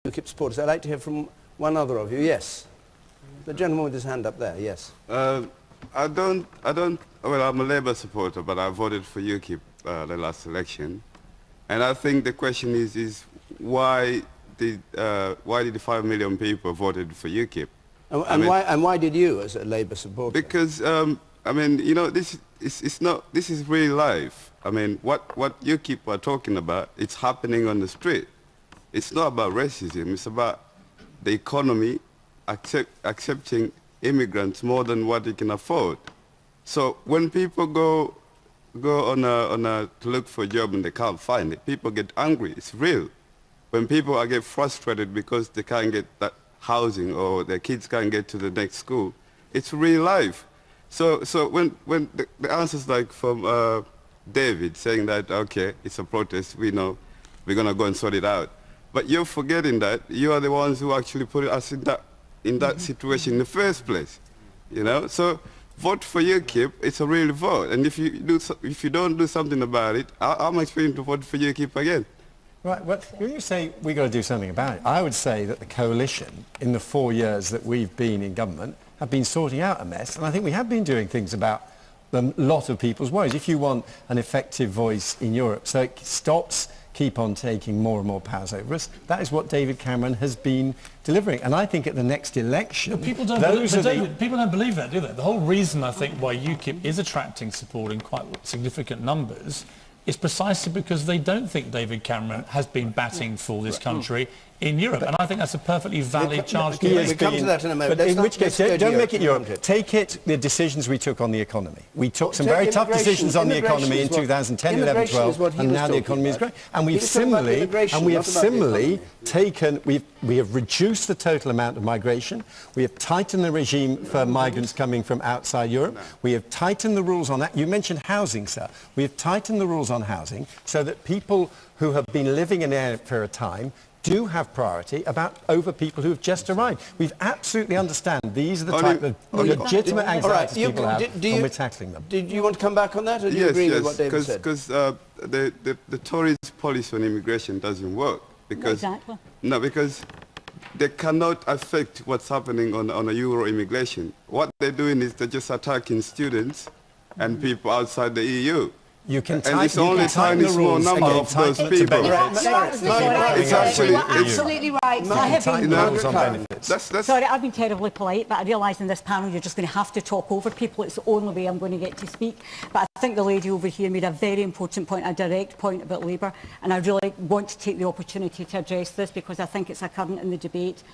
UKIP supporters. I'd like to hear from one other of you. Yes. The gentleman with his hand up there, yes. well, I'm a Labour supporter, but I voted for UKIP the last election. And I think the question is why did the 5 million people voted for UKIP? And why did you, as a Labour supporter? Because, I mean, you know, this is real life. I mean, what UKIP are talking about, it's happening on the street. It's not about racism, it's about the economy accepting immigrants more than what they can afford. So when people go to look for a job and they can't find it, people get angry. It's real. When people get frustrated because they can't get that housing or their kids can't get to the next school, it's real life. So when the answers like from David saying that, okay, it's a protest, we know, we're going to go and sort it out. But you're forgetting that you are the ones who actually put us in that situation in the first place, you know? So vote for UKIP, it's a real vote. And if you don't do something about it, I'm expecting to vote for UKIP again. Right, well, when you say we've got to do something about it, I would say that the coalition, in the 4 years that we've been in government, have been sorting out a mess, and I think we have been doing things about a lot of people's worries. If you want an effective voice in Europe, so it stops keep on taking more and more powers over us, that is what David Cameron has been delivering. And I think at the next election... But people don't believe that, do they? The whole reason, I think, why UKIP is attracting support in quite significant numbers is precisely because they don't think David Cameron has been batting for this country in Europe. And I think that's a perfectly valid charge to make. We'll come to that in a moment. But in which case, don't make it Europe. Take it, the decisions we took on the economy. We took some very tough decisions on the economy in 2010, 11, 12, and now the economy is great. And we have similarly taken, we have reduced the total amount of migration. We have tightened the regime for migrants coming from outside Europe. We have tightened the rules on that. You mentioned housing, sir. We have tightened the rules on housing so that people who have been living in there for a time do have priority over people who have just arrived. We absolutely understand these are the type of legitimate anxieties people have when we're tackling them. Did you want to come back on that, or do you agree with what David said? Because the Tories' policy on immigration doesn't work. Because, no, because they cannot affect what's happening on a Euro immigration. What they're doing is they're just attacking students and people outside the EU. You can and it's only a tiny small number of those people. It's absolutely right. Sorry, I've been terribly polite, but I realise in this panel you're just going to have to talk over people. It's the only way I'm going to get to speak. But I think the lady over here made a very important point, a direct point about Labour, and I really want to take the opportunity to address this because I think it's a current in the debate.